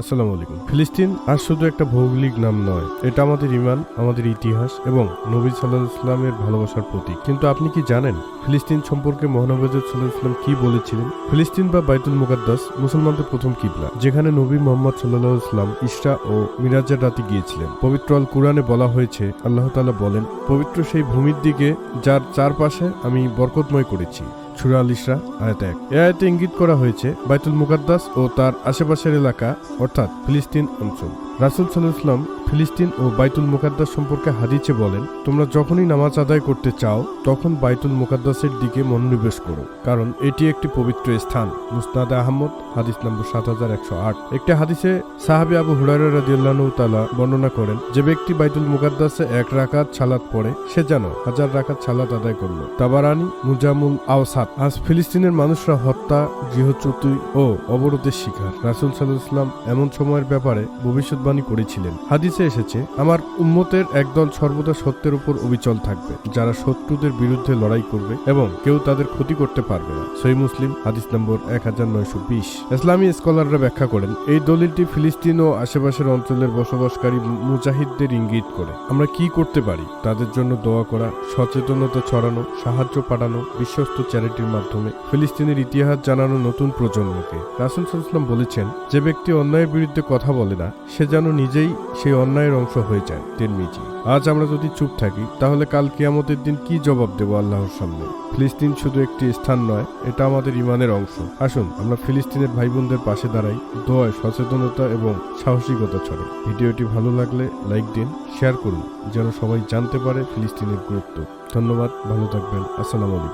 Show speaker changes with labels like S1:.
S1: আসসালামু আলাইকুম। ফিলিস্তিন আর শুধু একটা ভৌগোলিক নাম নয়, এটা আমাদের ঈমান, আমাদের ইতিহাস এবং নবী সাল্লাল্লাহু আলাইহি ওয়াসাল্লামের ভালোবাসার প্রতীক। কিন্তু আপনি কি জানেন ফিলিস্তিন সম্পর্কে মহানবী সাল্লাল্লাহু আলাইহি ওয়াসাল্লাম কি বলেছিলেন? ফিলিস্তিন বা বাইতুল মুকাদ্দাস মুসলমানদের প্রথম কিবলা, যেখানে নবী মুহাম্মদ সাল্লাল্লাহু আলাইহি ওয়াসাল্লাম ইসরা ও মিরাজের রাতে গিয়েছিলেন। পবিত্র আল কুরআনে বলা হয়েছে, আল্লাহ তাআলা বলেন, পবিত্র সেই ভূমির দিকে যার চারপাশে আমি বরকতময় করেছি। সূরা আল ইসরা আয়াত 1। এই আয়াতে ইঙ্গিত করা হয়েছে বাইতুল মুকাদ্দাস ও তার আশেপাশের এলাকা অর্থাৎ ফিলিস্তিন অঞ্চল। রাসূল সাল্লাল্লাহু আলাইহি ওয়াসাল্লাম ফিলিস্তিন ও বাইতুল মুকাদ্দাস সম্পর্কে হাদিসে বলেন, তোমরা যখনই নামাজ আদায় করতে চাও তখন বাইতুল মুকাদ্দাসের দিকে মনোনিবেশ করো, কারণ এটি একটি পবিত্র স্থান। মুসনাদে আহমদ হাদিস নম্বর 7108। একটি হাদিসে সাহাবী আবু হুরায়রা রাদিয়াল্লাহু তাআলা বর্ণনা করেন, যে ব্যক্তি বাইতুল মুকাদ্দাসে 1 রাকাত সালাত পড়ে সে যেন 1000 রাকাত সালাত আদায় করল। তাবারানী মুজামুল আওসাত। আজ ফিলিস্তিনের মানুষরা হত্যা, গৃহচ্যুতি ও অবরোধের শিকার। রাসূল সাল্লাল্লাহু আলাইহি ওয়াসাল্লাম এমন সময়ের ব্যাপারে ভবিষ্যৎবাণী করেছিলেন। হাদিসে এসেছে, আমার উম্মতের একদল সর্বদা সত্যের উপর অবিচল থাকবে, যারা শত্রুদের বিরুদ্ধে লড়াই করবে এবং কেউ তাদের ক্ষতি করতে পারবে না। সহিহ মুসলিম হাদিস নম্বর 1920। ইসলামী স্কলাররা ব্যাখ্যা করেন, এই দলিলটি ফিলিস্তিন ও আশেপাশের অঞ্চলের বসবাসকারী মুজাহিদদের ইঙ্গিত করে। আমরা কি করতে পারি? তাদের জন্য দোয়া করা, সচেতনতা ছড়ানো, সাহায্য পাঠানো, বিশ্বস্ত চ্যারিটির মাধ্যমে ফিলিস্তিনের ইতিহাস জানানো নতুন প্রজন্মকে। রাসূল সাল্লাল্লাহু আলাইহি ওয়াসাল্লাম বলেছেন, যে ব্যক্তি অন্যায়ের বিরুদ্ধে কথা বলে না সে যেন নিজেই সেই অন্যায়ের অংশ হয়ে যায়। তিরমিজি। আজ আমরা যদি চুপ থাকি তাহলে কাল কিয়ামতের দিন কি জবাব দেব আল্লাহর সামনে? ফিলিস্তিন শুধু একটি স্থান নয়, এটা আমাদের ঈমানের অংশ। আসুন আমরা ফিলিস্তিনের ভাই বোনদের পাশে দাঁড়াই, দোয়ায় সচেতনতা এবং সাহসিকতা ছড়াই। ভিডিওটি ভালো লাগলে লাইক দিন, শেয়ার করুন, যেন সবাই জানতে পারে ফিলিস্তিনের গুরুত্ব। ধন্যবাদ, ভালো থাকবেন। আসসালামু আলাইকুম।